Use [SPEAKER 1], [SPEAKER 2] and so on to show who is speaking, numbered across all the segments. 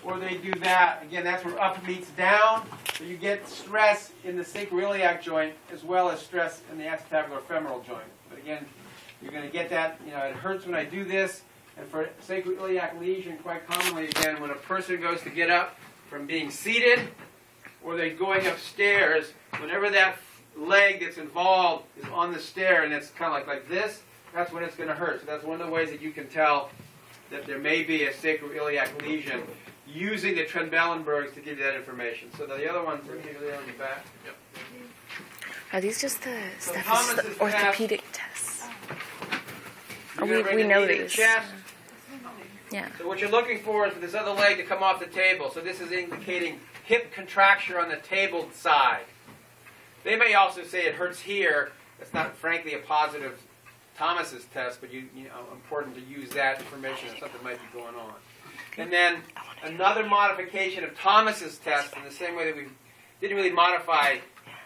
[SPEAKER 1] or they do that. Again, that's where up meets down. So you get stress in the sacroiliac joint as well as stress in the acetabular-femoral joint. But again, you're going to get that, it hurts when I do this. And for sacroiliac lesion, quite commonly, again, when a person goes to get up from being seated or they're going upstairs, whenever that leg that's involved is on the stair and it's kind of like this, that's when it's going to hurt. So that's one of the ways that you can tell that there may be a sacroiliac lesion using the Trendelenburgs to give you that information. So the other ones are usually on the back. Yep.
[SPEAKER 2] Are these just the
[SPEAKER 1] Thomas's
[SPEAKER 2] orthopedic tests? Oh,
[SPEAKER 1] we
[SPEAKER 2] know
[SPEAKER 1] the
[SPEAKER 2] these.
[SPEAKER 1] Chest.
[SPEAKER 2] Yeah.
[SPEAKER 1] So what you're looking for is for this other leg to come off the table. So this is indicating hip contraction on the table side. They may also say it hurts here. That's not, frankly, a positive Thomas's test, but important to use that information if something might be going on. And then another modification of Thomas's test, in the same way that we didn't really modify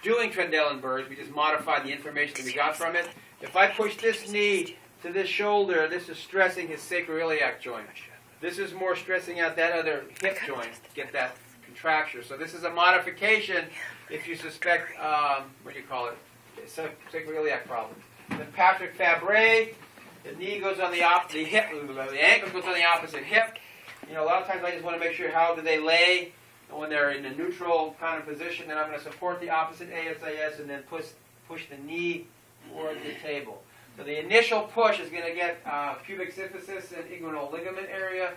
[SPEAKER 1] doing Trendelenburgs, we just modified the information that we got from it. If I push this knee to this shoulder, this is stressing his sacroiliac joint. This is more stressing out that other hip joint to get that contracture. So this is a modification if you suspect, sacroiliac problem. Then Patrick Fabre, the knee goes on the ankle goes on the opposite hip. A lot of times I just want to make sure how do they lay. And when they're in a neutral kind of position, then I'm going to support the opposite ASIS and then push the knee toward the table. So the initial push is going to get pubic symphysis and inguinal ligament area.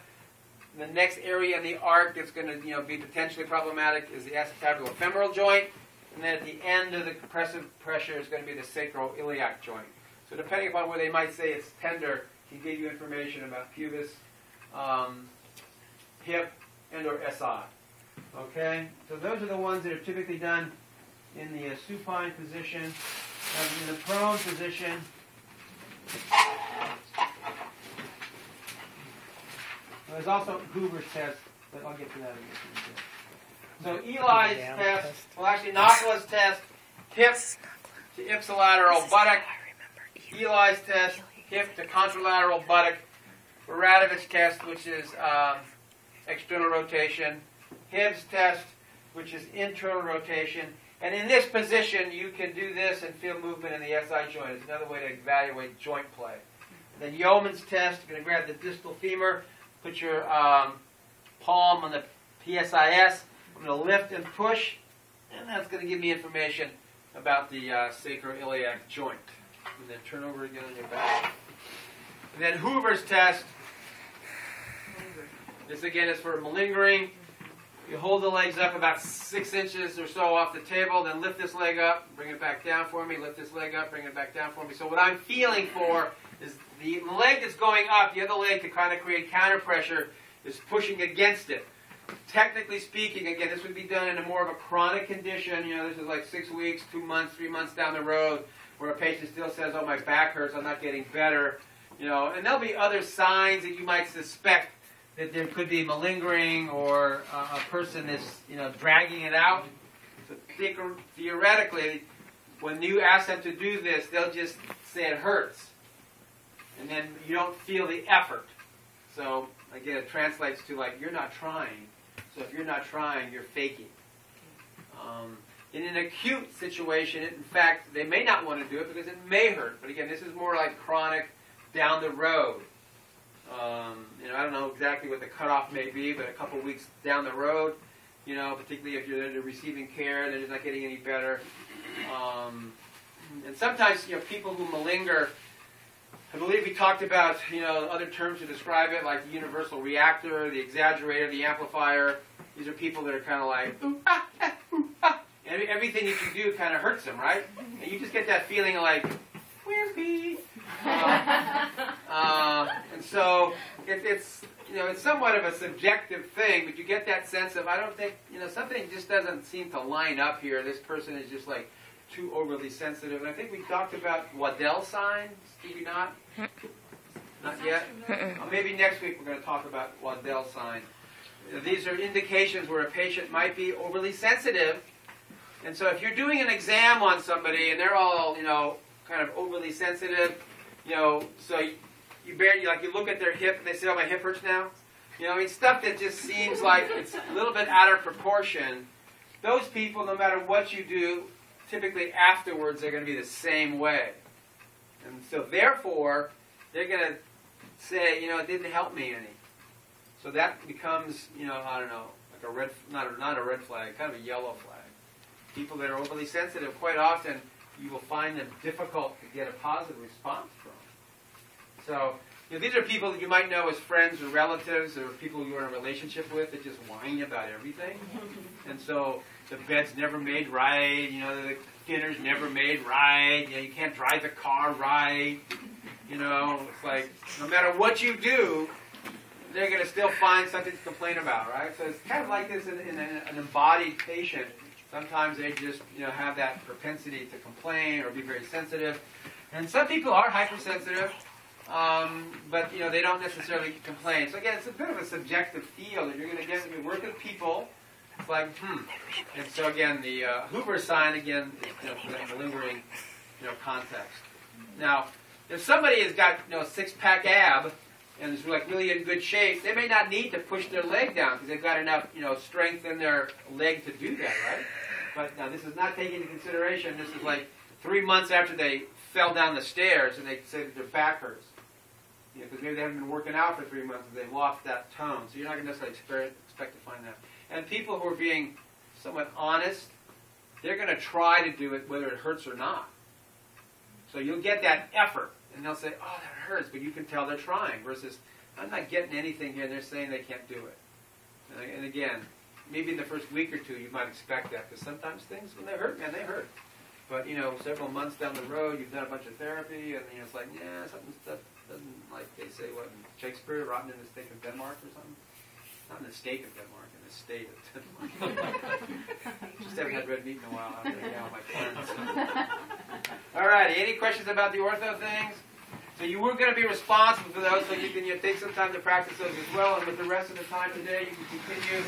[SPEAKER 1] The next area in the arc that's going to be potentially problematic is the acetabular-femoral joint. And then at the end of the compressive pressure is going to be the sacroiliac joint. So depending upon where they might say it's tender, can give you information about pubis, hip, and or SI. Okay? So those are the ones that are typically done in the supine position. In the prone position, there's also Hoover's test, but I'll get to that in a minute. So Eli's test, Nakala's test, hip to ipsilateral buttock. Eli's test, hip to contralateral buttock. Baratovich test, which is external rotation. Hibbs test, which is internal rotation. And in this position, you can do this and feel movement in the SI joint. It's another way to evaluate joint play. And then Yeoman's test, you're going to grab the distal femur, put your palm on the PSIS. I'm going to lift and push, and that's going to give me information about the sacroiliac joint. And then turn over again on your back. And then Hoover's test. This again is for malingering. You hold the legs up about 6 inches or so off the table, then lift this leg up, bring it back down for me, lift this leg up, bring it back down for me. So what I'm feeling for is the leg that's going up, the other leg to kind of create counter pressure is pushing against it. Technically speaking, again, this would be done in a more of a chronic condition. This is like 6 weeks, 2 months, 3 months down the road, where a patient still says, oh, my back hurts, I'm not getting better. And there'll be other signs that you might suspect that there could be malingering or a person is, dragging it out. So theoretically, when you ask them to do this, they'll just say it hurts. And then you don't feel the effort. So, again, it translates to you're not trying. So if you're not trying, you're faking. In an acute situation, in fact, they may not want to do it because it may hurt. But again, this is more like chronic down the road. I don't know exactly what the cutoff may be, but a couple of weeks down the road, particularly if you're in the receiving care, they're just not getting any better. And sometimes, people who malinger, I believe we talked about, other terms to describe it, like the universal reactor, the exaggerator, the amplifier. These are people that are kind of like, ooh, ah, ah, ooh, ah. And everything that you do kind of hurts them, right? And you just get that feeling of like, wimpy. And so it's somewhat of a subjective thing, but you get that sense of, I don't think, something just doesn't seem to line up here. This person is just like too overly sensitive. And I think we talked about Waddell signs, did we not? Not yet? Maybe next week we're going to talk about Waddell sign. These are indications where a patient might be overly sensitive. And so if you're doing an exam on somebody and they're all, kind of overly sensitive, so you look at their hip and they say, oh, my hip hurts now. You know, I mean, stuff that just seems like it's a little bit out of proportion. Those people, no matter what you do, typically afterwards they're going to be the same way. And so therefore, they're going to say, you know, it didn't help me any. So that becomes, you know, I don't know, like a red, not a red flag, kind of a yellow flag. People that are overly sensitive, quite often, you will find them difficult to get a positive response from. So, you know, these are people that you might know as friends or relatives or people you're in a relationship with that just whine about everything. And so the bed's never made right, you know, the dinner's never made right, you know, you can't drive the car right. You know, it's like no matter what you do, they're going to still find something to complain about, right? So it's kind of like this in an embodied patient. Sometimes they just, you know, have that propensity to complain or be very sensitive. And some people are hypersensitive, but, you know, they don't necessarily complain. So again, it's a bit of a subjective feel that you're going to get when you work with people. It's like, And so again, the Hoover sign, again, is, you know, for the lingering, you know, context. Now, if somebody has got, you know, a six-pack ab and is like really in good shape, they may not need to push their leg down because they've got enough, you know, strength in their leg to do that, right? But now this is not taken into consideration. This is like 3 months after they fell down the stairs and they say that their back hurts. You know, because maybe they haven't been working out for 3 months and they've lost that tone. So you're not going to necessarily expect to find that. And people who are being somewhat honest, they're going to try to do it whether it hurts or not. So you'll get that effort, and they'll say, oh, that hurts, but you can tell they're trying, versus, I'm not getting anything here, and they're saying they can't do it. And again, maybe in the first week or two you might expect that, because sometimes things, when they hurt, man, they hurt. But, you know, several months down the road, you've done a bunch of therapy, and you know, it's like, yeah, something stuff doesn't, like they say, what, in Shakespeare, rotten in the steak of Denmark or something? Not in the steak of Denmark, in the state of Denmark. Just haven't had red meat in a while. I'm going to hang out with my friends. All righty, any questions about the ortho things? So you were going to be responsible for those, so you can take some time to practice those as well. And with the rest of the time today, you can continue